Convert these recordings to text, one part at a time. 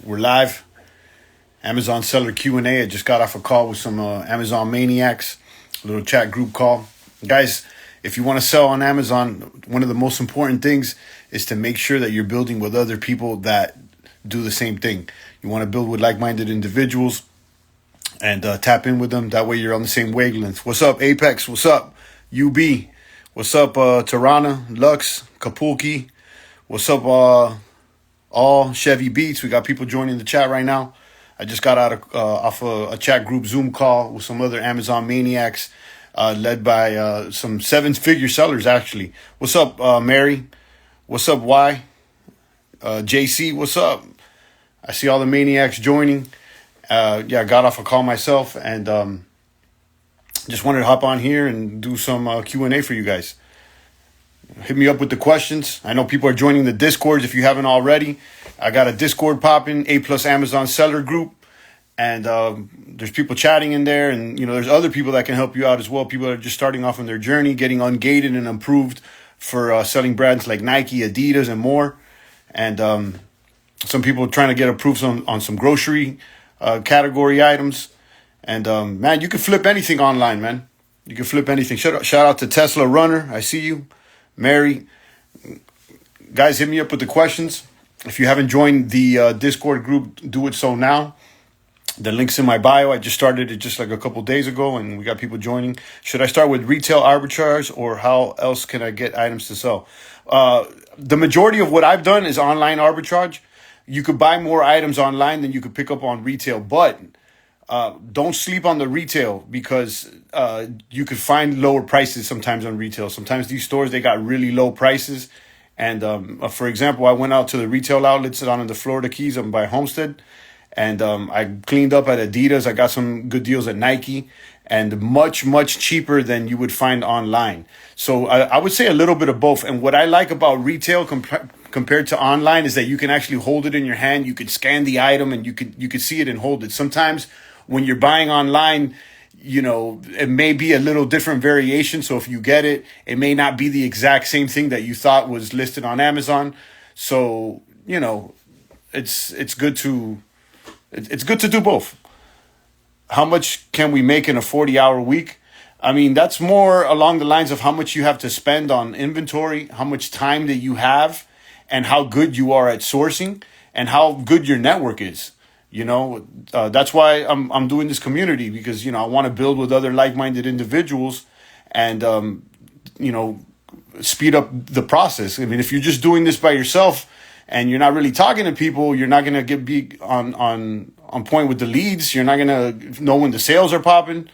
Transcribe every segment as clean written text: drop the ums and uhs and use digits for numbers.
We're live. Amazon seller Q&A. I just got off a call with some Amazon maniacs. A little chat group call. Guys, if you want to sell on Amazon, one of the most important things is to make sure that you're building with other people that do the same thing. You want to build with like-minded individuals and tap in with them. That way you're on the same wavelength. What's up, Apex? What's up, UB? What's up, Tirana, Lux, Kapulki? What's up, all Chevy Beats? We got people joining the chat right now. I just got off a chat group Zoom call with some other Amazon maniacs, led by some seven-figure sellers, actually. What's up, Mary? What's up, Y? JC, what's up? I see all the maniacs joining. I got off a call myself and just wanted to hop on here and do some Q&A for you guys. Hit me up with the questions. I know people are joining the Discords if you haven't already. I got a Discord popping, A+ Amazon seller group. And there's people chatting in there. And, there's other people that can help you out as well. People that are just starting off on their journey, getting ungated and improved for selling brands like Nike, Adidas, and more. And some people trying to get approved on some grocery category items. And, man, you can flip anything online, man. You can flip anything. Shout out to Tesla Runner. I see you. Mary. Guys, hit me up with the questions. If you haven't joined the Discord group, do it so now. The link's in my bio. I just started it just like a couple days ago, and we got people joining. Should I start with retail arbitrage, or how else can I get items to sell? The majority of what I've done is online arbitrage. You could buy more items online than you could pick up on retail, but don't sleep on the retail, because you could find lower prices sometimes on retail. Sometimes these stores, they got really low prices. And for example, I went out to the retail outlets down in the Florida Keys by Homestead. And I cleaned up at Adidas. I got some good deals at Nike, and much, much cheaper than you would find online. So I would say a little bit of both. And what I like about retail compared to online is that you can actually hold it in your hand. You can scan the item and you could see it and hold it. Sometimes when you're buying online, it may be a little different variation. So if you get it, it may not be the exact same thing that you thought was listed on Amazon. So, it's good to... It's good to do both. How much can we make in a 40-hour week? I mean, that's more along the lines of how much you have to spend on inventory, how much time that you have, and how good you are at sourcing, and how good your network is. That's why I'm doing this community, because, I want to build with other like-minded individuals and, speed up the process. I mean, if you're just doing this by yourself, and you're not really talking to people, you're not going to be on point with the leads. You're not going to know when the sales are popping.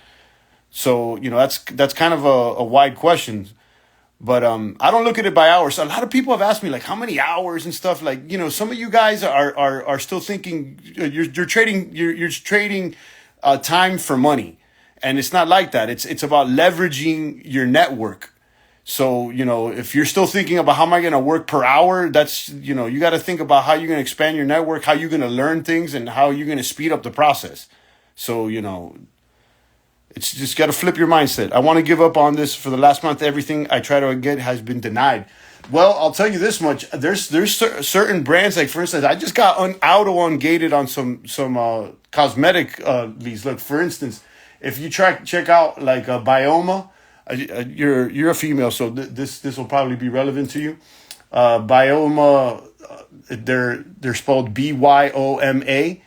So, that's kind of a wide question. But I don't look at it by hours. A lot of people have asked me, like, how many hours and stuff. Like, some of you guys are still thinking you're trading time for money. And it's not like that. It's about leveraging your network. So, if you're still thinking about how am I going to work per hour, that's, you got to think about how you're going to expand your network, how you're going to learn things, and how you're going to speed up the process. So, it's just got to flip your mindset. I want to give up on this. For the last month, everything I try to get has been denied. Well, I'll tell you this much. There's certain brands, like, for instance, I just got auto-ungated on some cosmetic leads. Look, for instance, if you check out, like, Bioma, you're a female, so this will probably be relevant to you. Bioma, they're spelled Byoma,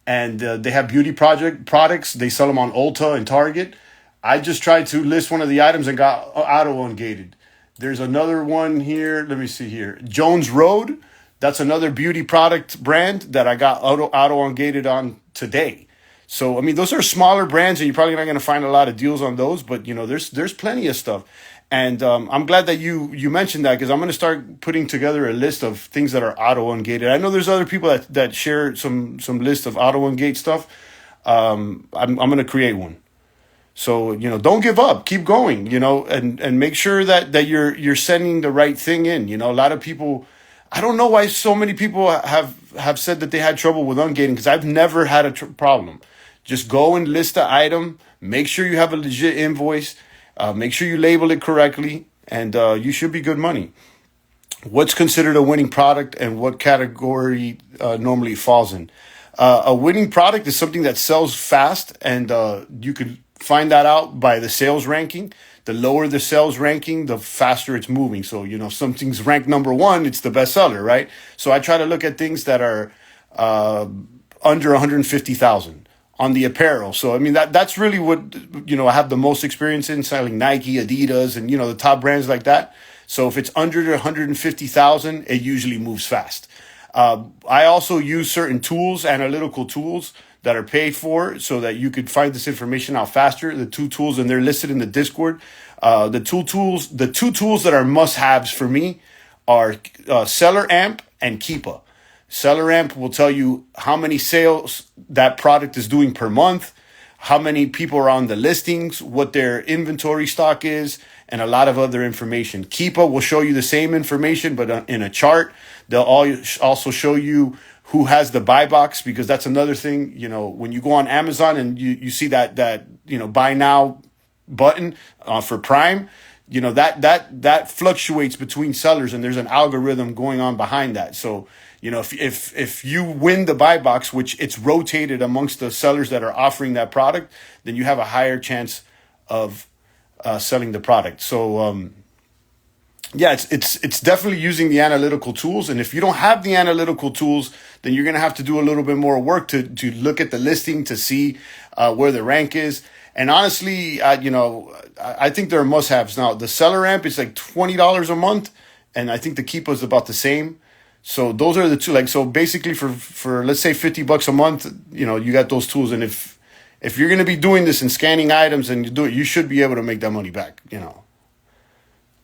and they have beauty products. They sell them on Ulta and Target. I just tried to list one of the items and got auto-ungated. There's another one here. Let me see here. Jones Road. That's another beauty product brand that I got auto-ungated on today. So, I mean, those are smaller brands, and you're probably not going to find a lot of deals on those. But, there's plenty of stuff. And I'm glad that you mentioned that, because I'm going to start putting together a list of things that are auto-ungated. I know there's other people that share some list of auto-ungate stuff. I'm going to create one. So, don't give up. Keep going, and make sure that you're sending the right thing in. A lot of people... I don't know why so many people have said that they had trouble with ungating, because I've never had a problem. Just go and list the item. Make sure you have a legit invoice. Make sure you label it correctly, and you should be good money. What's considered a winning product and what category normally falls in. A winning product is something that sells fast, and you can find that out by the sales ranking. The lower the sales ranking, the faster it's moving. So, if something's ranked number one, it's the best seller, right? So I try to look at things that are under 150,000 on the apparel. So, I mean, that's really what, I have the most experience in, selling Nike, Adidas, and, the top brands like that. So if it's under 150,000, it usually moves fast. I also use certain tools, analytical tools that are paid for, so that you could find this information out faster. The two tools, and they're listed in the Discord. The two tools that are must-haves for me are Seller Amp and Keepa. Seller Amp will tell you how many sales that product is doing per month, how many people are on the listings, what their inventory stock is, and a lot of other information. Keepa will show you the same information, but in a chart. They'll also show you who has the buy box, because that's another thing. When you go on Amazon and you see that buy now button for Prime, that fluctuates between sellers, and there's an algorithm going on behind that. So, if you win the buy box, which it's rotated amongst the sellers that are offering that product, then you have a higher chance of selling the product. So, it's definitely using the analytical tools. And if you don't have the analytical tools, then you're going to have to do a little bit more work to look at the listing to see where the rank is. And honestly, I think there are must-haves. Now, the Seller Amp is like $20 a month, and I think the Keepa is about the same. So those are the two. Like, so basically for let's say $50 a month, you got those tools. And if you're going to be doing this and scanning items and you do it, you should be able to make that money back.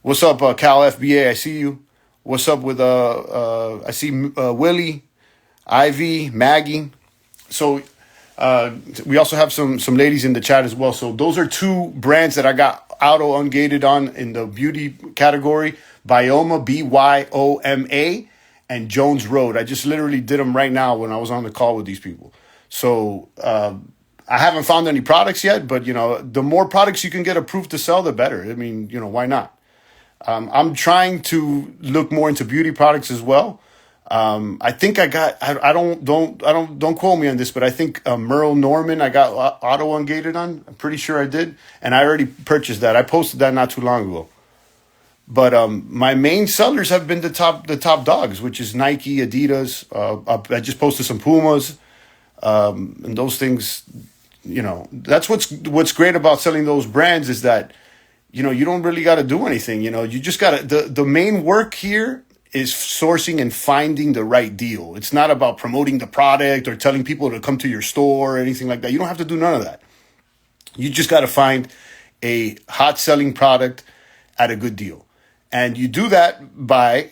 What's up, Cal FBA? I see you. What's up with I see Willie, Ivy, Maggie. So we also have some ladies in the chat as well. So those are two brands that I got auto ungated on in the beauty category: Byoma, Byoma, and Jones Road. I just literally did them right now when I was on the call with these people. So I haven't found any products yet, but the more products you can get approved to sell, the better. I mean, why not? I'm trying to look more into beauty products as well. I think I don't quote me on this, but I think Merle Norman I got auto ungated on. I'm pretty sure I did, and I already purchased that. I posted that not too long ago. But my main sellers have been the top dogs, which is Nike, Adidas. I just posted some Pumas, and those things. That's what's great about selling those brands is that you don't really got to do anything. You just got to. The main work here is sourcing and finding the right deal. It's not about promoting the product or telling people to come to your store or anything like that. You don't have to do none of that. You just got to find a hot selling product at a good deal. And you do that by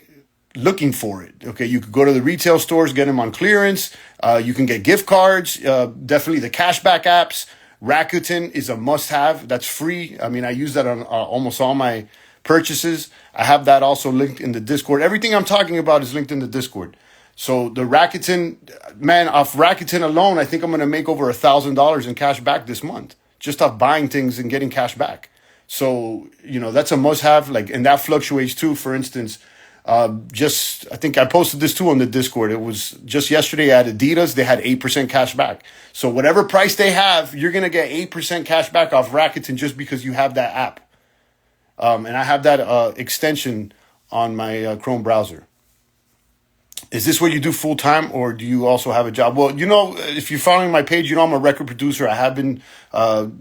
looking for it. Okay, you could go to the retail stores, get them on clearance. You can get gift cards, definitely the cashback apps. Rakuten is a must-have. That's free. I mean, I use that on almost all my purchases. I have that also linked in the Discord. Everything I'm talking about is linked in the Discord. So the Rakuten, man, off Rakuten alone, I think I'm going to make over $1,000 in cash back this month, just off buying things and getting cash back. So, that's a must-have, and that fluctuates too. For instance, I think I posted this too on the Discord. It was just yesterday at Adidas. They had 8% cash back. So whatever price they have, you're going to get 8% cash back off Rakuten just because you have that app. And I have that extension on my Chrome browser. Is this what you do full time, or do you also have a job? Well, if you're following my page, I'm a record producer. I have been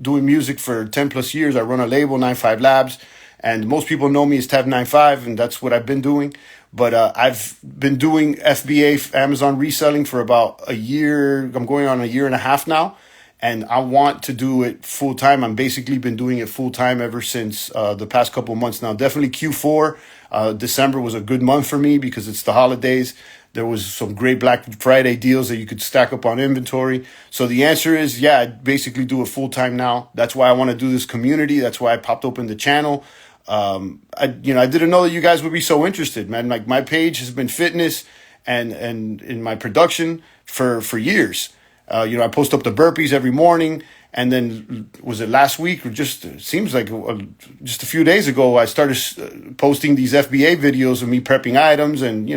doing music for 10 plus years. I run a label, 95 Labs, and most people know me as Tab95, and that's what I've been doing. But I've been doing FBA, Amazon reselling, for about a year. I'm going on a year and a half now, and I want to do it full time. I'm basically been doing it full time ever since the past couple of months now. Definitely Q4. December was a good month for me because it's the holidays. There was some great Black Friday deals that you could stack up on inventory. So the answer is, yeah, I basically do it full time now. That's why I want to do this community. That's why I popped open the channel. I didn't know that you guys would be so interested, man. Like, my page has been fitness and in my production for years. I post up the burpees every morning, And then was it last week or just it seems like just a few days ago, I started posting these FBA videos of me prepping items and,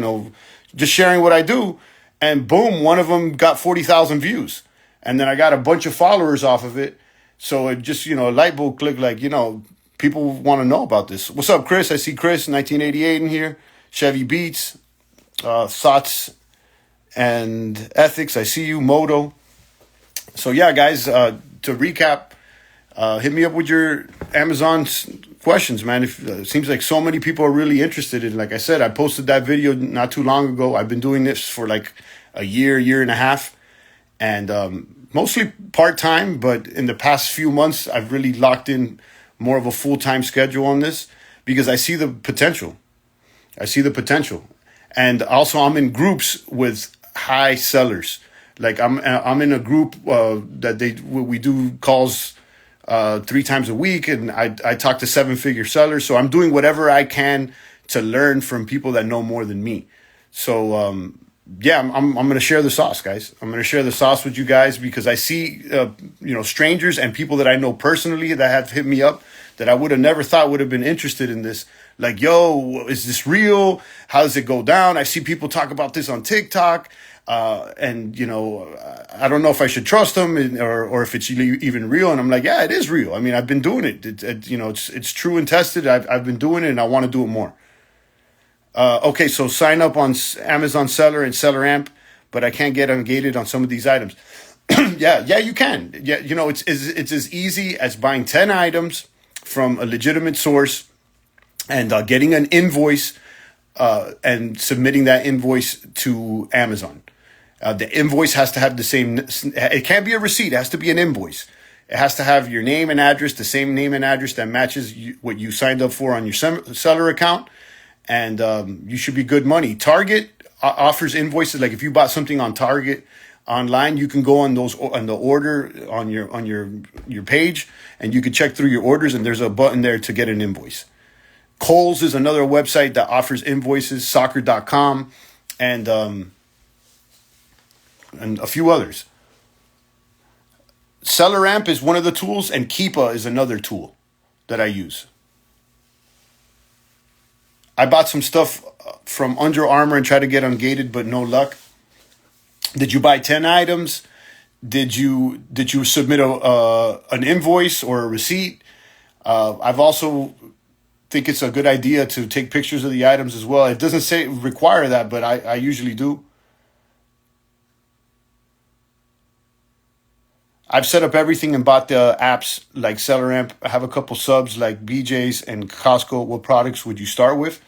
just sharing what I do. And boom, one of them got 40,000 views. And then I got a bunch of followers off of it. So it just, a light bulb clicked like, people want to know about this. What's up, Chris? I see Chris, 1988 in here. Chevy Beats, Thoughts and Ethics. I see you, Moto. So yeah, guys, to recap, hit me up with your Amazon questions, man. It seems like so many people are really interested in. Like I said, I posted that video not too long ago. I've been doing this for like a year and a half, and mostly part time. But in the past few months, I've really locked in more of a full time schedule on this because I see the potential. And also I'm in groups with high sellers. Like I'm in a group that we do calls 3 times a week, and I talk to 7-figure sellers. So I'm doing whatever I can to learn from people that know more than me. So yeah, I'm going to share the sauce, guys. I'm going to share the sauce with you guys because I see strangers and people that I know personally that have hit me up that I would have never thought would have been interested in this. Like, yo, is this real? How does it go down? I see people talk about this on TikTok. And I don't know if I should trust them or if it's even real. And I'm like, yeah, it is real. I mean, I've been doing it. It's true and tested. I've been doing it, and I want to do it more. Okay, so sign up on Amazon Seller and Seller Amp, but I can't get ungated on some of these items. Yeah, you can. Yeah, it's as easy as buying 10 items from a legitimate source and getting an invoice and submitting that invoice to Amazon. The invoice has to have the same, it can't be a receipt, it has to be an invoice. It has to have your name and address, the same name and address that matches what you signed up for on your seller account. And you should be good money. Target offers invoices. Like if you bought something on Target online, you can go on the order on your page, and you can check through your orders, and there's a button there to get an invoice. Kohl's is another website that offers invoices, soccer.com, and a few others. SellerAmp is one of the tools, and Keepa is another tool that I use. I bought some stuff from Under Armour and tried to get ungated, but no luck. Did you buy 10 items? Did you submit an invoice or a receipt? I've also think it's a good idea to take pictures of the items as well. It doesn't require that, but I usually do. I've set up everything and bought the apps like SellerAmp. I have a couple subs like BJ's and Costco. What products would you start with?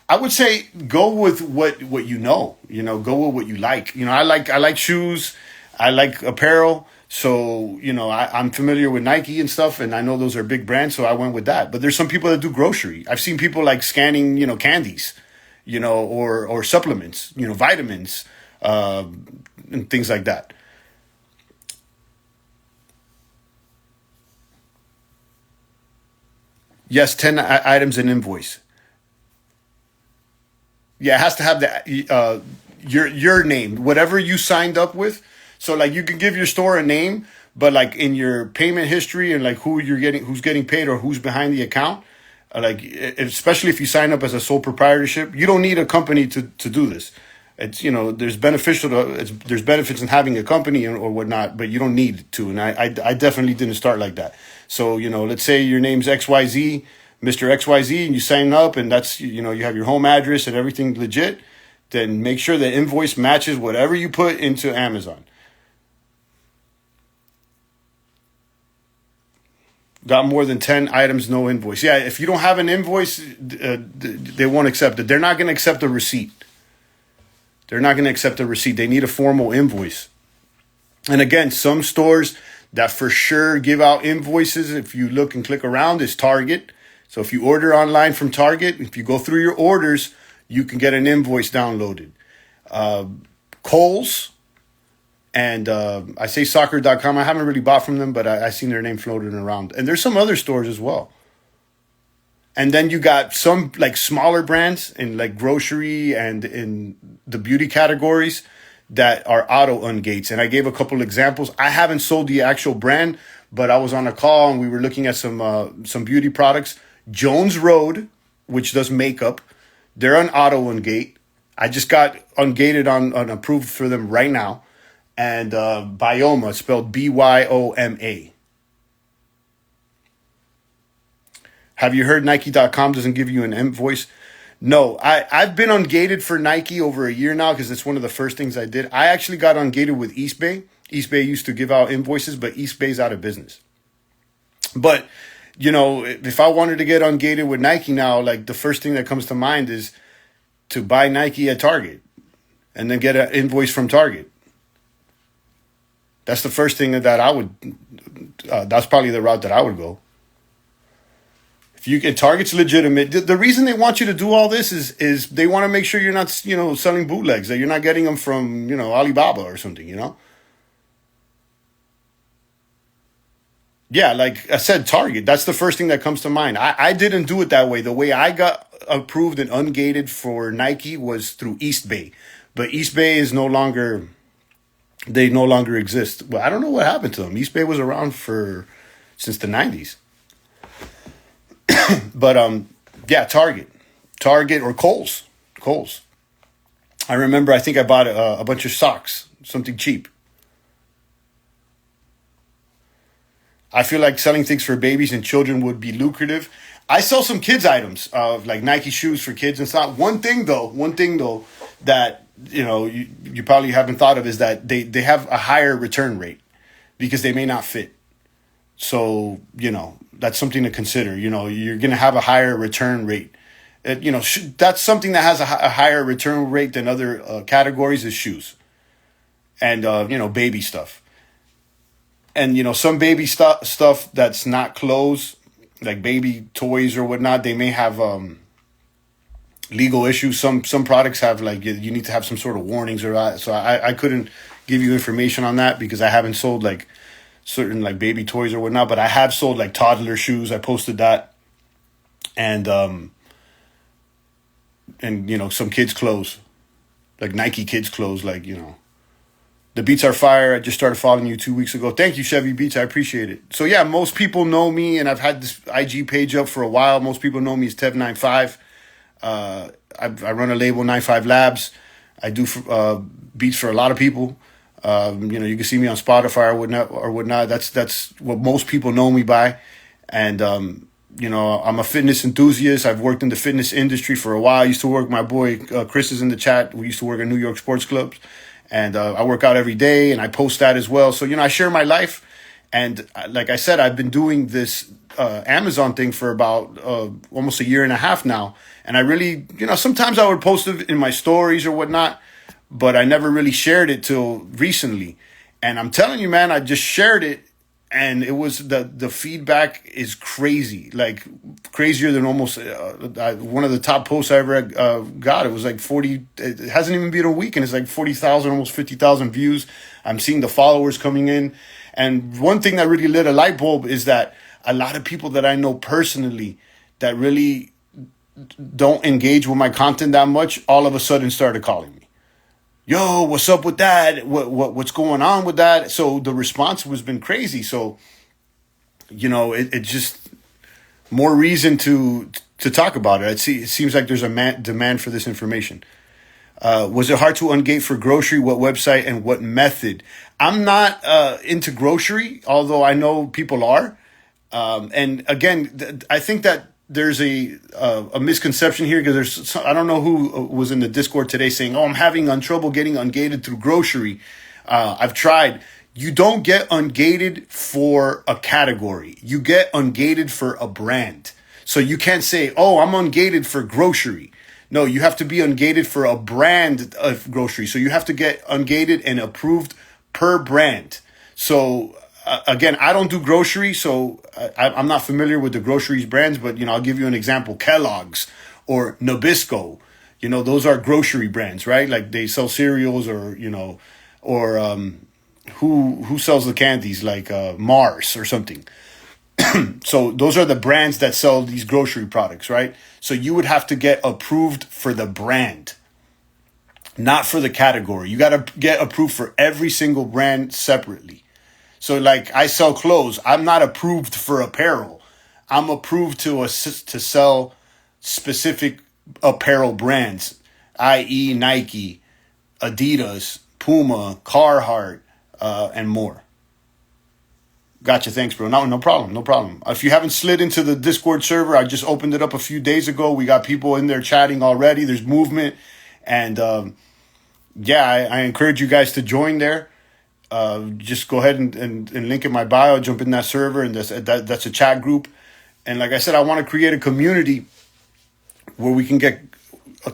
I would say go with what you know. Go with what you like. I like shoes. I like apparel. So, I'm familiar with Nike and stuff, and I know those are big brands, so I went with that. But there's some people that do grocery. I've seen people like scanning, candies, or supplements, vitamins, and things like that. Yes, 10 items an invoice. Yeah, it has to have the your name, whatever you signed up with. So like you can give your store a name, but like in your payment history and like who's getting paid or who's behind the account, like especially if you sign up as a sole proprietorship, you don't need a company to do this. It's there's there's benefits in having a company or whatnot, but you don't need to. And I definitely didn't start like that. So let's say your name's XYZ, Mr. XYZ, and you sign up, and that's you have your home address and everything legit. Then make sure the invoice matches whatever you put into Amazon. Got more than 10 items, no invoice. Yeah, if you don't have an invoice, they won't accept it. They're not going to accept a receipt. They're not going to accept a receipt. They need a formal invoice. And again, some stores that for sure give out invoices, if you look and click around, is Target. So if you order online from Target, if you go through your orders, you can get an invoice downloaded. Kohl's, and I say soccer.com. I haven't really bought from them, but I seen their name floating around. And there's some other stores as well. And then you got some like smaller brands in like grocery and in the beauty categories that are auto ungates. And I gave a couple examples. I haven't sold the actual brand, but I was on a call and we were looking at some beauty products. Jones Road, which does makeup, they're on auto ungate. I just got ungated on approved for them right now. And Byoma, spelled Byoma. Have you heard Nike.com doesn't give you an invoice? No, I've been ungated for Nike over a year now because it's one of the first things I did. I actually got ungated with Eastbay. Eastbay used to give out invoices, but Eastbay's out of business. But, you know, if I wanted to get ungated with Nike now, like the first thing that comes to mind is to buy Nike at Target and then get an invoice from Target. That's the first thing that I would, that's probably the route that I would go. If you get Target's legitimate, the reason they want you to do all this is they want to make sure you're not, you know, selling bootlegs, that you're not getting them from, you know, Alibaba or something, you know? Yeah, like I said, Target, that's the first thing that comes to mind. I didn't do it that way. The way I got approved and ungated for Nike was through Eastbay. But Eastbay is no longer, they no longer exist. Well, I don't know what happened to them. Eastbay was around since the 90s. But yeah, Target or Kohl's. I remember. I think I bought a bunch of socks, something cheap. I feel like selling things for babies and children would be lucrative. I sell some kids items, like Nike shoes for kids and stuff. One thing though, that you know you probably haven't thought of is that they have a higher return rate because they may not fit. So, you know, that's something to consider. You know, you're going to have a higher return rate. You know, that's something that has a higher return rate than other categories is shoes and, you know, baby stuff. And, you know, some baby stuff that's not clothes, like baby toys or whatnot, they may have legal issues. Some products have, like, you need to have some sort of warnings or that. So I couldn't give you information on that because I haven't sold, like, certain like baby toys or whatnot, but I have sold like toddler shoes. I posted that, and you know, some kids clothes, like Nike kids clothes, like, you know, the beats are fire. I just started following you 2 weeks ago. Thank you, Chevy Beats. I appreciate it. So yeah, most people know me, and I've had this IG page up for a while. Most people know me as Tev95. I run a label, 95 Labs. I do beats for a lot of people. You know, you can see me on Spotify or whatnot. That's what most people know me by. And, you know, I'm a fitness enthusiast. I've worked in the fitness industry for a while. I used to work, my boy Chris is in the chat. We used to work at New York sports clubs. And I work out every day and I post that as well. So, you know, I share my life. And like I said, I've been doing this Amazon thing for about almost a year and a half now. And I really, you know, sometimes I would post it in my stories or whatnot, but I never really shared it till recently. And I'm telling you, man, I just shared it, and it was the feedback is crazy, like crazier than almost one of the top posts I ever got. It was like 40. It hasn't even been a week, and it's like 40,000, almost 50,000 views. I'm seeing the followers coming in, and one thing that really lit a light bulb is that a lot of people that I know personally that really don't engage with my content that much, all of a sudden started calling me. Yo, what's up with that? What's going on with that? So the response has been crazy. So, you know, it just more reason to talk about it. It seems like there's a demand for this information. Was it hard to ungate for grocery? What website and what method? I'm not into grocery, although I know people are. And again, I think that there's a misconception here because I don't know who was in the Discord today saying, "Oh, I'm having trouble getting ungated through grocery." I've tried. You don't get ungated for a category. You get ungated for a brand. So you can't say, "Oh, I'm ungated for grocery." No, you have to be ungated for a brand of grocery. So you have to get ungated and approved per brand. So again, I don't do grocery, so I'm not familiar with the groceries brands, but, you know, I'll give you an example. Kellogg's or Nabisco, you know, those are grocery brands, right? Like they sell cereals or, you know, or who sells the candies, like Mars or something. So those are the brands that sell these grocery products, right? So you would have to get approved for the brand, not for the category. You got to get approved for every single brand separately. So like I sell clothes. I'm not approved for apparel. I'm approved to assist to sell specific apparel brands, i.e., Nike, Adidas, Puma, Carhartt, and more. Gotcha. Thanks, bro. No problem. No problem. If you haven't slid into the Discord server, I just opened it up a few days ago. We got people in there chatting already. There's movement. And I encourage you guys to join there. Just go ahead and link in my bio, jump in that server, and that's a chat group. And like I said, I want to create a community where we can get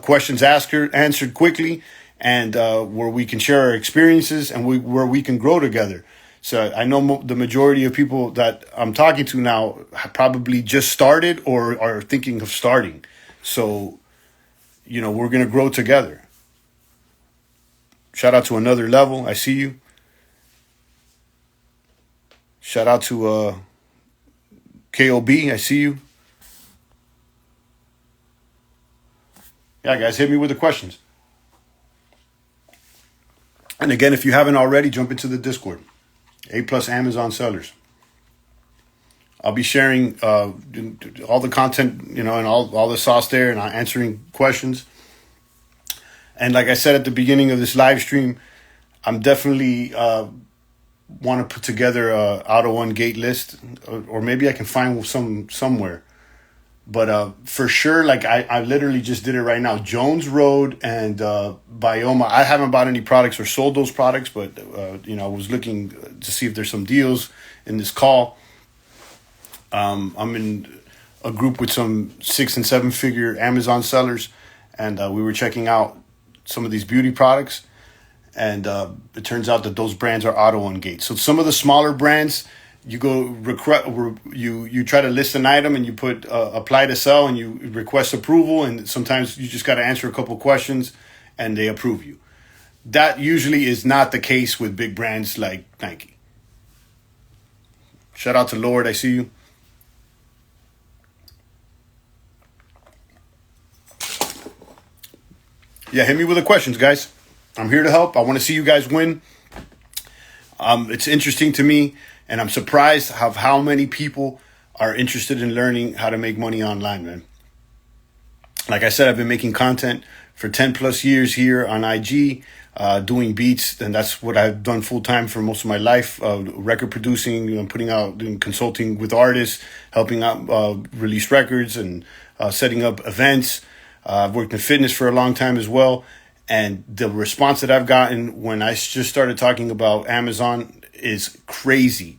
questions answered quickly, and where we can share our experiences, and where we can grow together. So I know the majority of people that I'm talking to now have probably just started or are thinking of starting. So, we're going to grow together. Shout out to Another Level. I see you. Shout out to KOB. I see you. Yeah, guys, hit me with the questions. And again, if you haven't already, jump into the Discord. A+ Amazon sellers. I'll be sharing all the content, and all the sauce there, and answering questions. And like I said at the beginning of this live stream, I'm definitely want to put together a AutoOne gate list, or maybe I can find some somewhere. But for sure, like I literally just did it right now. Jones Road and Bioma. I haven't bought any products or sold those products, but I was looking to see if there's some deals in this call. I'm in a group with some 6 and 7 figure Amazon sellers, and we were checking out some of these beauty products, and it turns out that those brands are AutoOne gate. So some of the smaller brands, you go you try to list an item, and you put apply to sell, and you request approval, and sometimes you just got to answer a couple questions and they approve you. That usually is not the case with big brands like Nike. Shout out to Lord, I see you. Yeah, hit me with the questions, guys. I'm here to help. I want to see you guys win. It's interesting to me, and I'm surprised of how many people are interested in learning how to make money online, man. Like I said, I've been making content for 10 plus years here on IG, doing beats, and that's what I've done full time for most of my life. Record producing, putting out, doing consulting with artists, helping out release records, and setting up events. I've worked in fitness for a long time as well. And the response that I've gotten when I just started talking about Amazon is crazy.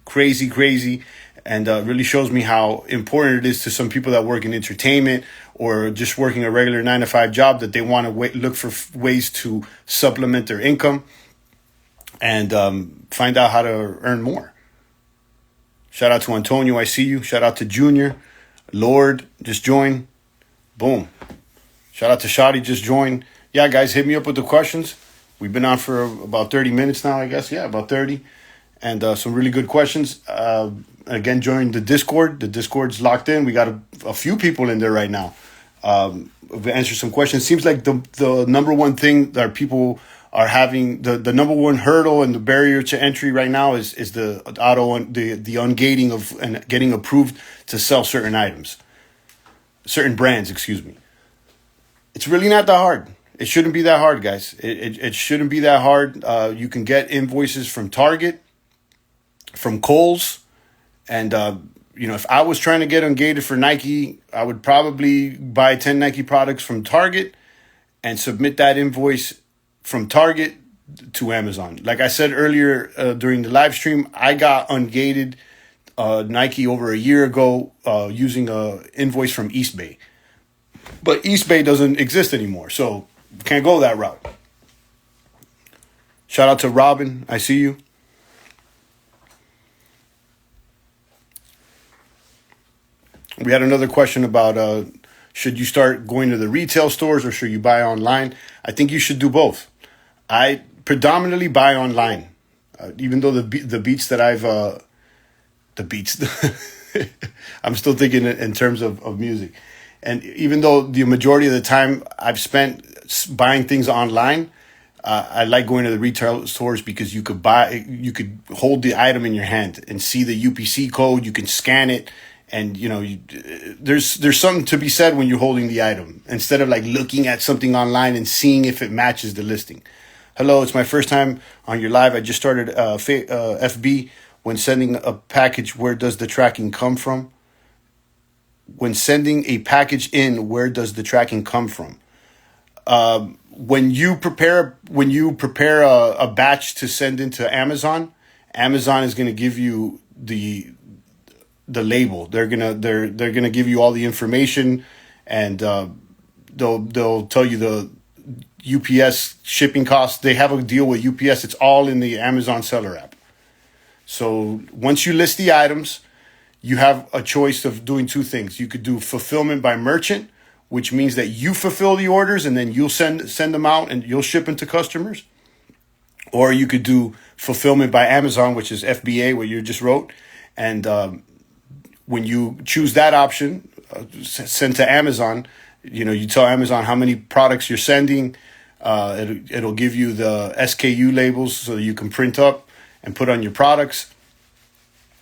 And really shows me how important it is to some people that work in entertainment or just working a regular 9-to-5 job, that they want to look for ways to supplement their income and find out how to earn more. Shout out to Antonio. I see you. Shout out to Junior. Lord just joined. Boom. Shout out to Shadi, just joined. Yeah, guys, hit me up with the questions. We've been on for about 30 minutes now, I guess. Yeah, about 30. And some really good questions. Again, join the Discord. The Discord's locked in. We got a few people in there right now. We answered some questions. Seems like the number one thing that people are having, the number one hurdle and the barrier to entry right now is the the ungating of and getting approved to sell certain items. Certain brands, excuse me. It's really not that hard. It shouldn't be that hard, guys. It shouldn't be that hard. You can get invoices from Target, from Kohl's, and if I was trying to get ungated for Nike, I would probably buy 10 Nike products from Target and submit that invoice from Target to Amazon. Like I said earlier during the live stream, I got ungated Nike over a year ago using a invoice from Eastbay. But Eastbay doesn't exist anymore, so can't go that route. Shout out to Robin. I see you. We had another question about should you start going to the retail stores or should you buy online? I think you should do both. I predominantly buy online, even though the beats that I've I'm still thinking in terms of music. And even though the majority of the time I've spent buying things online, I like going to the retail stores because you could hold the item in your hand and see the UPC code. You can scan it, and there's something to be said when you're holding the item instead of like looking at something online and seeing if it matches the listing. Hello, it's my first time on your live. I just started FB. When sending a package, where does the tracking come from? When sending a package in, where does the tracking come from? When you prepare a batch to send into Amazon, Amazon is going to give you the label. They're gonna give you all the information, and they'll tell you the UPS shipping costs. They have a deal with UPS. It's all in the Amazon seller app. So once you list the items, you have a choice of doing two things. You could do fulfillment by merchant, which means that you fulfill the orders and then you'll send them out and you'll ship them to customers. Or you could do fulfillment by Amazon, which is FBA, what you just wrote. And when you choose that option, send to Amazon, you tell Amazon how many products you're sending. It'll give you the SKU labels so that you can print up and put on your products.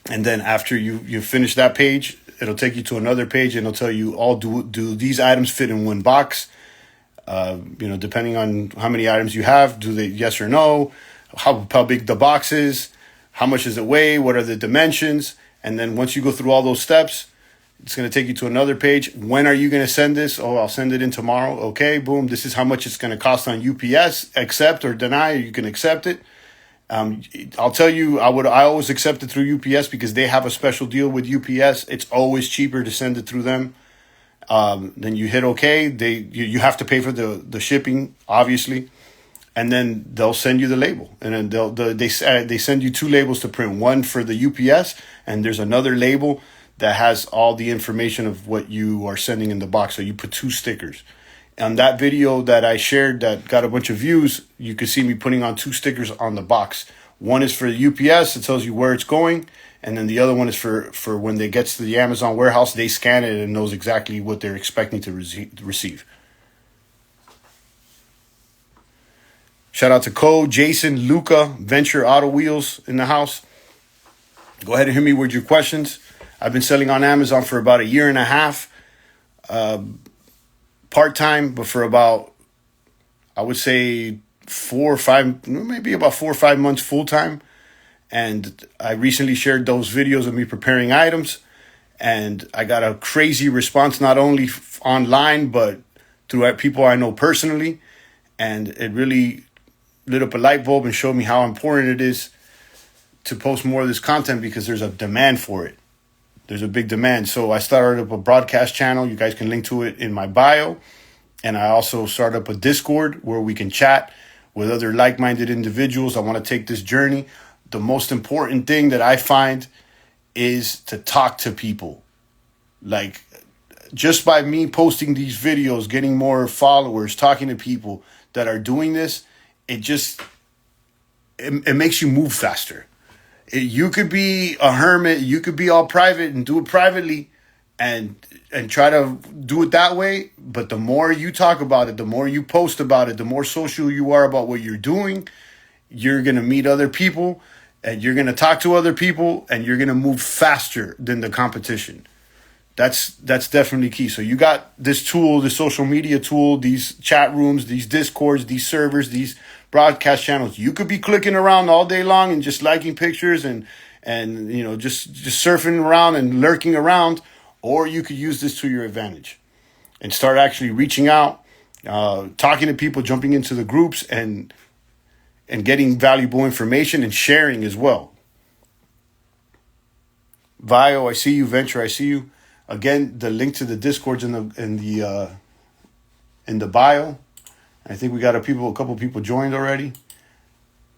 And then after you finish that page, it'll take you to another page and it'll tell you do these items fit in one box? Depending on how many items you have, do they yes or no? How big the box is? How much does it weigh? What are the dimensions? And then once you go through all those steps, it's going to take you to another page. When are you going to send this? Oh, I'll send it in tomorrow. Okay, boom. This is how much it's going to cost on UPS. Accept or deny. You can accept it. I'll tell you, I always accept it through UPS because they have a special deal with UPS. It's always cheaper to send it through them. Then you hit OK. You have to pay for the shipping, obviously, and then they'll send you the label. And then they send you two labels to print. One for the UPS, and there's another label that has all the information of what you are sending in the box. So you put two stickers. On that video that I shared that got a bunch of views, you could see me putting on two stickers on the box. One is for UPS, it tells you where it's going, and then the other one is for when it gets to the Amazon warehouse, they scan it and knows exactly what they're expecting to receive. Shout out to Cole, Jason, Luca, Venture Auto Wheels in the house. Go ahead and hit me with your questions. I've been selling on Amazon for about a year and a half. Part-time, but for about, I would say 4 or 5, maybe about 4 or 5 months full-time. And I recently shared those videos of me preparing items, and I got a crazy response, not only online, but through people I know personally. And it really lit up a light bulb and showed me how important it is to post more of this content because there's a demand for it. There's a big demand. So I started up a broadcast channel. You guys can link to it in my bio. And I also started up a Discord where we can chat with other like-minded individuals. I want to take this journey. The most important thing that I find is to talk to people. Like, just by me posting these videos, getting more followers, talking to people that are doing this, it makes you move faster. You could be a hermit, you could be all private and do it privately and try to do it that way. But the more you talk about it, the more you post about it, the more social you are about what you're doing, you're going to meet other people and you're going to talk to other people and you're going to move faster than the competition. That's definitely key. So you got this tool, this social media tool, these chat rooms, these Discords, these servers, these broadcast channels. You could be clicking around all day long and just liking pictures and just surfing around and lurking around, or you could use this to your advantage and start actually reaching out, talking to people, jumping into the groups and getting valuable information and sharing as well. Vio, I see you. Venture, I see you. Again, the link to the Discord's in the bio. I think we got a couple people joined already.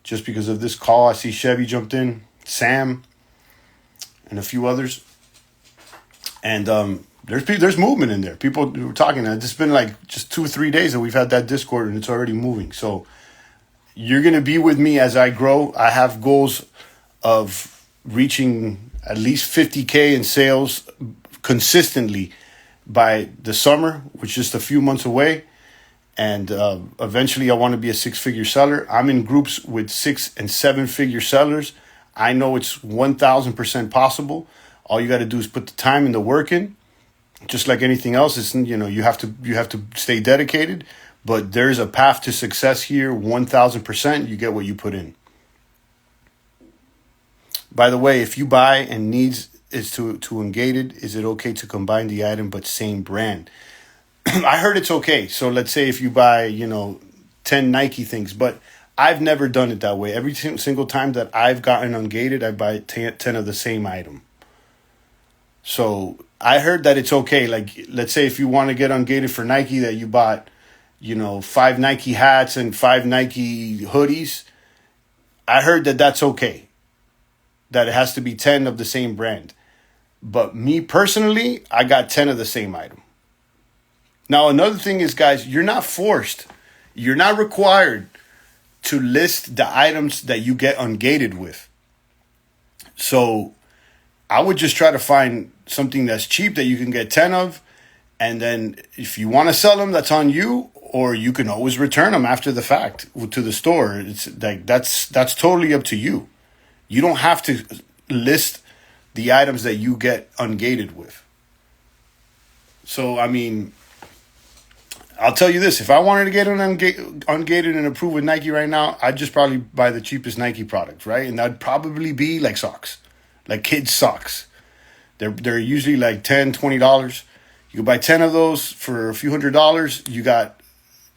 Just because of this call, I see Chevy jumped in, Sam, and a few others. And there's movement in there. People were talking. It's been like just 2 or 3 days that we've had that Discord, and it's already moving. So you're gonna be with me as I grow. I have goals of reaching at least 50K in sales consistently by the summer, which is just a few months away. And eventually, I want to be a 6-figure seller. I'm in groups with 6 and 7-figure sellers. I know it's 1,000% possible. All you got to do is put the time and the work in. Just like anything else, it's, you have to stay dedicated. But there's a path to success here. 1,000%. You get what you put in. By the way, if you buy and needs is to Ungated, is it okay to combine the item but same brand? I heard it's okay. So let's say if you buy, 10 Nike things, but I've never done it that way. Every single time that I've gotten Ungated, I buy 10 of the same item. So I heard that it's okay. Like, let's say if you want to get Ungated for Nike, that you bought, 5 Nike hats and 5 Nike hoodies. I heard that that's okay. That it has to be 10 of the same brand. But me personally, I got 10 of the same item. Now, another thing is, guys, you're not forced. You're not required to list the items that you get Ungated with. So I would just try to find something that's cheap that you can get 10 of. And then if you want to sell them, that's on you. Or you can always return them after the fact to the store. It's like that's totally up to you. You don't have to list the items that you get Ungated with. So, I mean, I'll tell you this. If I wanted to get an Ungated and approved with Nike right now, I'd just probably buy the cheapest Nike products, right? And that'd probably be like socks, like kids' socks. They're usually like $10, $20. You can buy 10 of those for a few $100s. You got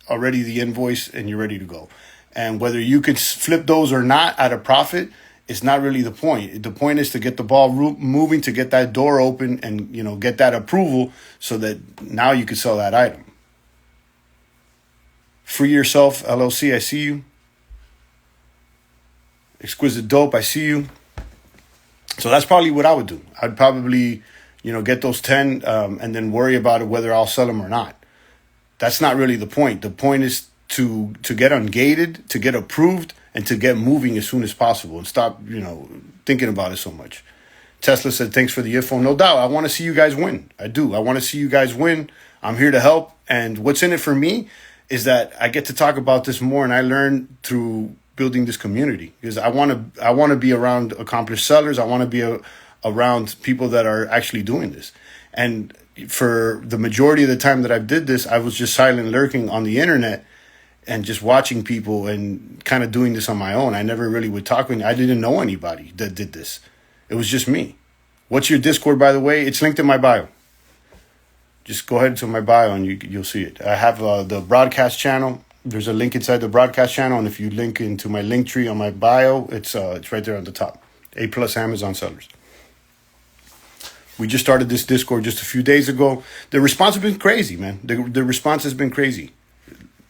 already the invoice and you're ready to go. And whether you could flip those or not at a profit, it's not really the point. The point is to get the ball moving, to get that door open and, get that approval so that now you can sell that item. Free Yourself, LLC, I see you. Exquisite Dope, I see you. So that's probably what I would do. I'd probably, get those 10 and then worry about it whether I'll sell them or not. That's not really the point. The point is to get Ungated, to get approved, and to get moving as soon as possible and stop, thinking about it so much. Tesla said, thanks for the info. No doubt. I want to see you guys win. I do. I want to see you guys win. I'm here to help. And what's in it for me is that I get to talk about this more, and I learn through building this community because I want to be around accomplished sellers. I want to be around people that are actually doing this. And for the majority of the time that I did this, I was just silent lurking on the internet and just watching people and kind of doing this on my own. I never really would talk. I didn't know anybody that did this. It was just me. What's your Discord, by the way? It's linked in my bio. Just go ahead to my bio and you'll see it. I have the broadcast channel. There's a link inside the broadcast channel, and if you link into my link tree on my bio, it's right there on the top. A+ Amazon sellers. We just started this Discord just a few days ago. The response has been crazy, man. The response has been crazy.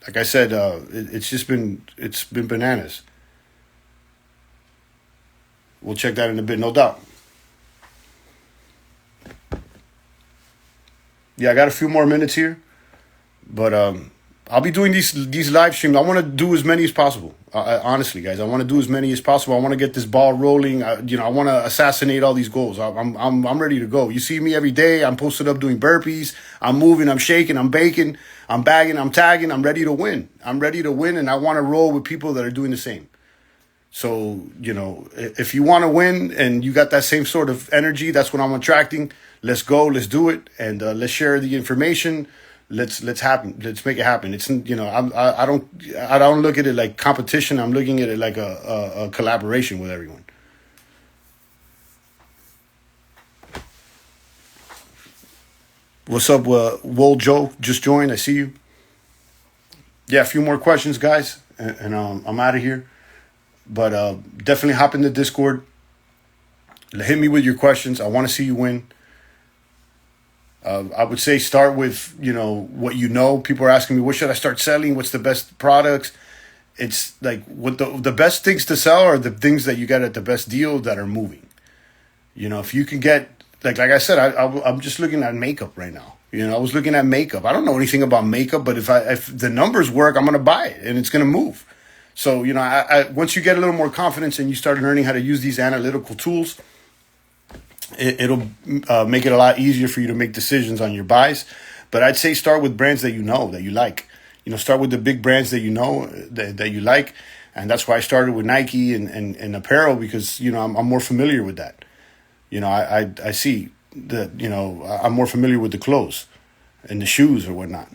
Like I said, it's been bananas. We'll check that in a bit, no doubt. Yeah, I got a few more minutes here, but I'll be doing these live streams. I want to do as many as possible. Honestly, guys, I want to do as many as possible. I want to get this ball rolling. I want to assassinate all these goals. I'm ready to go. You see me every day. I'm posted up doing burpees. I'm moving. I'm shaking. I'm baking. I'm bagging. I'm tagging. I'm ready to win. I'm ready to win, and I want to roll with people that are doing the same. So, if you want to win and you got that same sort of energy, that's what I'm attracting. Let's go. Let's do it, and let's share the information. Let's happen. Let's make it happen. It's I don't look at it like competition. I'm looking at it like a collaboration with everyone. What's up, Wol Joe? Just joined. I see you. Yeah, a few more questions, guys, and I'm out of here. But definitely hop in the Discord. Hit me with your questions. I want to see you win. I would say start with, what you know. People are asking me, what should I start selling? What's the best products? It's like what the best things to sell are the things that you get at the best deal that are moving. If you can get, like I said, I'm just looking at makeup right now. I was looking at makeup. I don't know anything about makeup, but if the numbers work, I'm going to buy it and it's going to move. So, once you get a little more confidence and you start learning how to use these analytical tools, it'll make it a lot easier for you to make decisions on your buys. But I'd say start with brands that you know, that you like. start with the big brands that that you like. And that's why I started with Nike and apparel, because I'm more familiar with that. I see that, I'm more familiar with the clothes and the shoes or whatnot.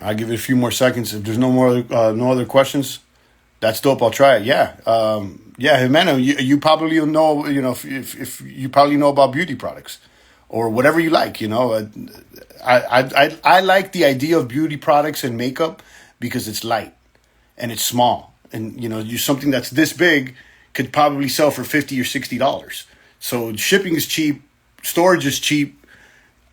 I'll give it a few more seconds. If there's no other questions, that's dope. I'll try it. Yeah. Yeah, Jimena, you probably know, if you probably know about beauty products or whatever you like, I like the idea of beauty products and makeup because it's light and it's small. And, you something that's this big could probably sell for $50 or $60. So shipping is cheap, storage is cheap,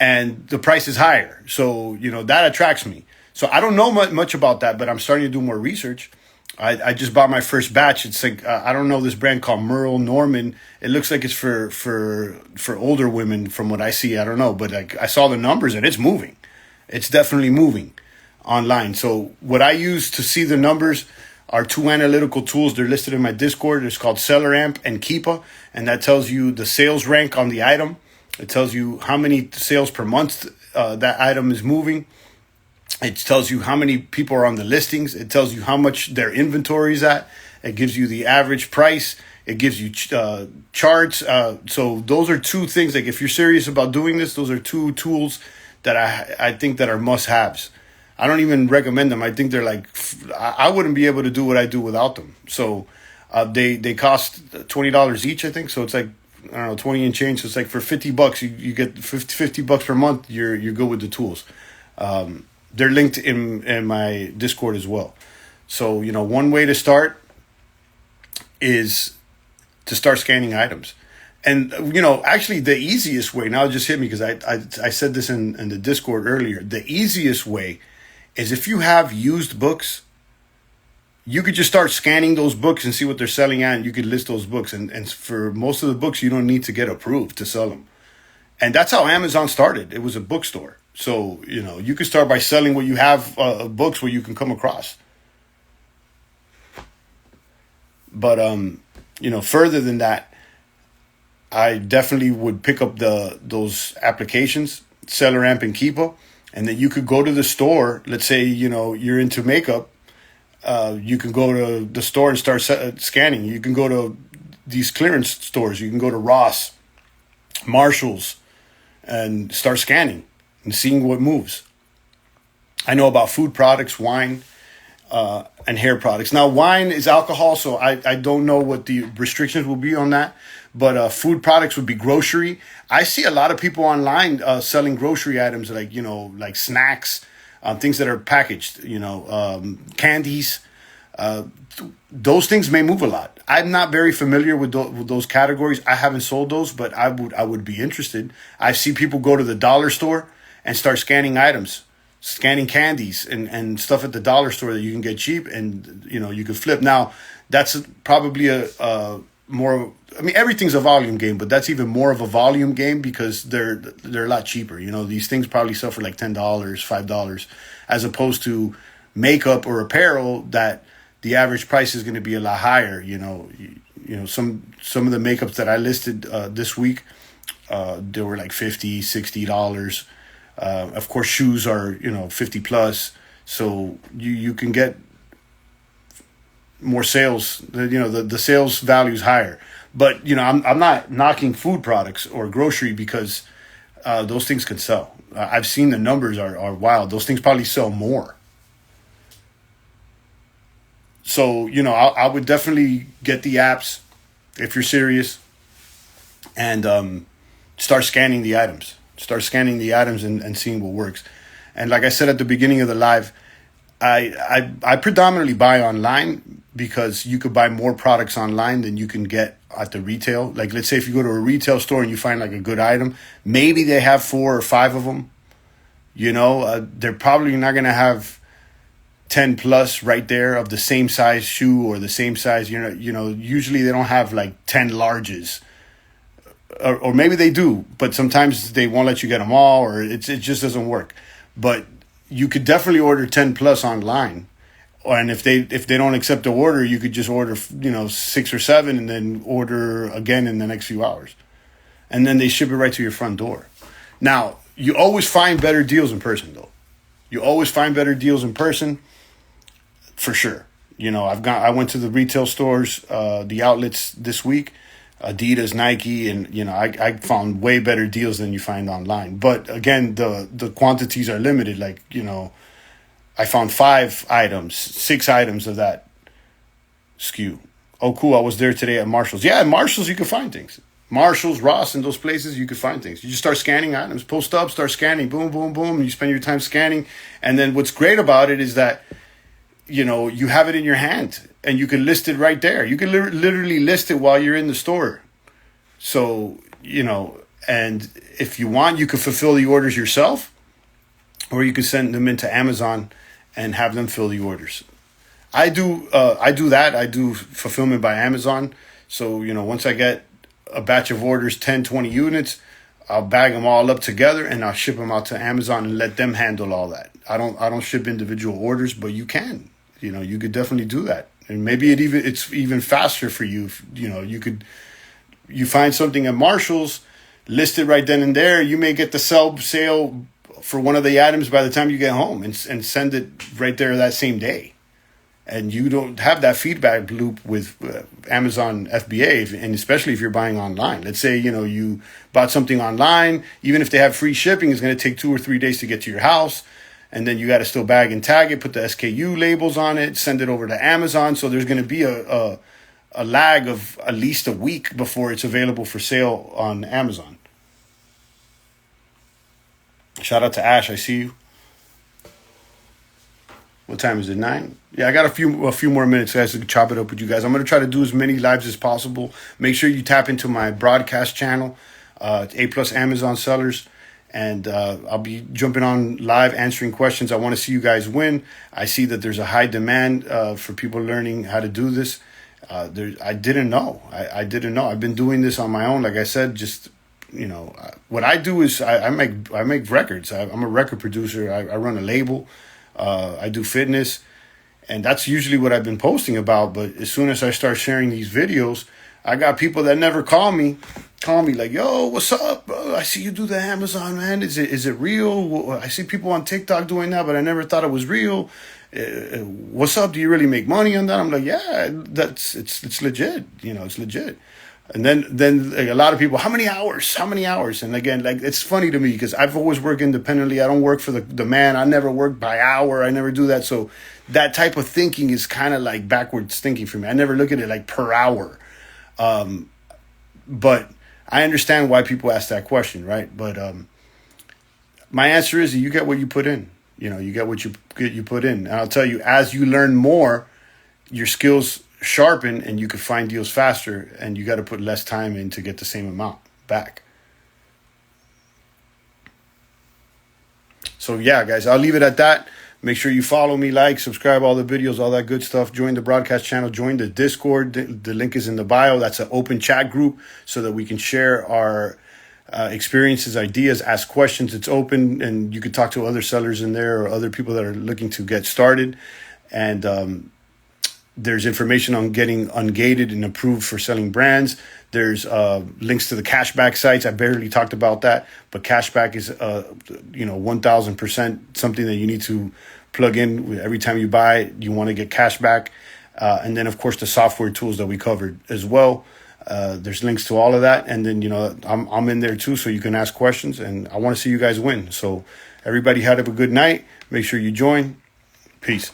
and the price is higher. So, that attracts me. So I don't know much about that, but I'm starting to do more research. I just bought my first batch. It's like, I don't know this brand called Merle Norman. It looks like it's for older women from what I see. I don't know, but I saw the numbers and it's moving. It's definitely moving online. So what I use to see the numbers are two analytical tools. They're listed in my Discord. It's called SellerAmp and Keepa, and that tells you the sales rank on the item. It tells you how many sales per month that item is moving. It tells you how many people are on the listings. It tells you how much their inventory is at. It gives you the average price. It gives you charts. So those are two things. Like, if you're serious about doing this, those are two tools that I think that are must-haves. I don't even recommend them. I think they're like, I wouldn't be able to do what I do without them. So they cost $20 each, I think. So it's like, I don't know, 20 and change. So it's like for $50, you get $50 per month. You're good with the tools. They're linked in my Discord as well. So, one way to start is to start scanning items. And, actually the easiest way, now it just hit me because I said this in the Discord earlier. The easiest way is, if you have used books, you could just start scanning those books and see what they're selling at, and you could list those books. And for most of the books, you don't need to get approved to sell them. And that's how Amazon started. It was a bookstore. So, you could start by selling what you have, books what you can come across. But, further than that, I definitely would pick up those applications, SellerAmp and Keepa, and then you could go to the store. Let's say, you're into makeup. You can go to the store and start scanning. You can go to these clearance stores. You can go to Ross, Marshalls, and start scanning and seeing what moves. I know about food products, wine, and hair products. Now, wine is alcohol, so I don't know what the restrictions will be on that. But food products would be grocery. I see a lot of people online selling grocery items like snacks, things that are packaged, candies. Those things may move a lot. I'm not very familiar with those categories. I haven't sold those, but I would be interested. I see people go to the dollar store and start scanning items, scanning candies and stuff at the dollar store that you can get cheap and, you can flip. Now, that's probably a more, everything's a volume game, but that's even more of a volume game because they're a lot cheaper. These things probably sell for like $10, $5, as opposed to makeup or apparel that the average price is going to be a lot higher. Some of the makeups that I listed this week, they were like $50, $60. Of course, shoes are, 50 plus. So you can get more sales. The sales value is higher. But, I'm not knocking food products or grocery because those things can sell. I've seen the numbers are wild. Those things probably sell more. So, I would definitely get the apps if you're serious and start scanning the items. Start scanning the items and seeing what works. And like I said at the beginning of the live, I predominantly buy online because you could buy more products online than you can get at the retail. Like, let's say if you go to a retail store and you find like a good item, maybe they have 4 or 5 of them. They're probably not going to have 10 plus right there of the same size shoe or the same size, usually they don't have like 10 larges. Or maybe they do, but sometimes they won't let you get them all, or it just doesn't work. But you could definitely order 10 plus online, and if they don't accept the order, you could just order 6 or 7 and then order again in the next few hours, and then they ship it right to your front door. Now you always find better deals in person, though. You always find better deals in person, for sure. I went to the retail stores, the outlets this week, Adidas, Nike, and I found way better deals than you find online. But again, the quantities are limited. Like I found 5 items, 6 items of that SKU. Oh, cool! I was there today at Marshalls. Yeah, at Marshalls you can find things. Marshalls, Ross, and those places you can find things. You just start scanning items, post up, start scanning, boom, boom, boom. You spend your time scanning, and then what's great about it is that you have it in your hand and you can list it right there. You can literally list it while you're in the store. So and if you want, you can fulfill the orders yourself, or you can send them into Amazon and have them fill the orders. I do that. I do fulfillment by Amazon. So, once I get a batch of orders, 10, 20 units, I'll bag them all up together and I'll ship them out to Amazon and let them handle all that. I don't ship individual orders, but you can. You could definitely do that. And maybe it's even faster for you. You find something at Marshalls, list it right then and there. You may get the sale for one of the items by the time you get home and send it right there that same day. And you don't have that feedback loop with Amazon FBA, and especially if you're buying online. Let's say, you bought something online, even if they have free shipping, it's going to take 2 or 3 days to get to your house. And then you got to still bag and tag it, put the SKU labels on it, send it over to Amazon. So there's going to be a lag of at least a week before it's available for sale on Amazon. Shout out to Ash. I see you. What time is it? 9? Yeah, I got a few more minutes, guys, to chop it up with you guys. I'm going to try to do as many lives as possible. Make sure you tap into my broadcast channel, A+ Amazon Sellers. And I'll be jumping on live answering questions. I want to see you guys win. I see that there's a high demand for people learning how to do this. I didn't know. I didn't know. I've been doing this on my own. Like I said, just what I do is I make records. I'm a record producer. I run a label. I do fitness, and that's usually what I've been posting about. But as soon as I start sharing these videos, I got people that never call me like, yo, what's up, bro? I see you do the Amazon, man. Is it real? I see people on TikTok doing that, but I never thought it was real. What's up? Do you really make money on that? I'm like, yeah, it's legit. It's legit. And then like, a lot of people, how many hours? And again, like, it's funny to me because I've always worked independently. I don't work for the man. I never work by hour. I never do that. So that type of thinking is kind of like backwards thinking for me. I never look at it like per hour. But I understand why people ask that question, right? But my answer is you get what you put in. You get what you put in. And I'll tell you, as you learn more, your skills sharpen and you can find deals faster, and you got to put less time in to get the same amount back. So yeah, guys, I'll leave it at that. Make sure you follow me, like, subscribe, all the videos, all that good stuff. Join the broadcast channel, join the Discord. The link is in the bio. That's an open chat group so that we can share our experiences, ideas, ask questions. It's open, and you can talk to other sellers in there or other people that are looking to get started. And there's information on getting ungated and approved for selling brands. There's links to the cashback sites. I barely talked about that, but cashback is 1,000% something that you need to plug in every time you buy. You want to get cashback, and then of course the software tools that we covered as well. There's links to all of that, and then I'm in there too, so you can ask questions. And I want to see you guys win. So everybody have a good night. Make sure you join. Peace.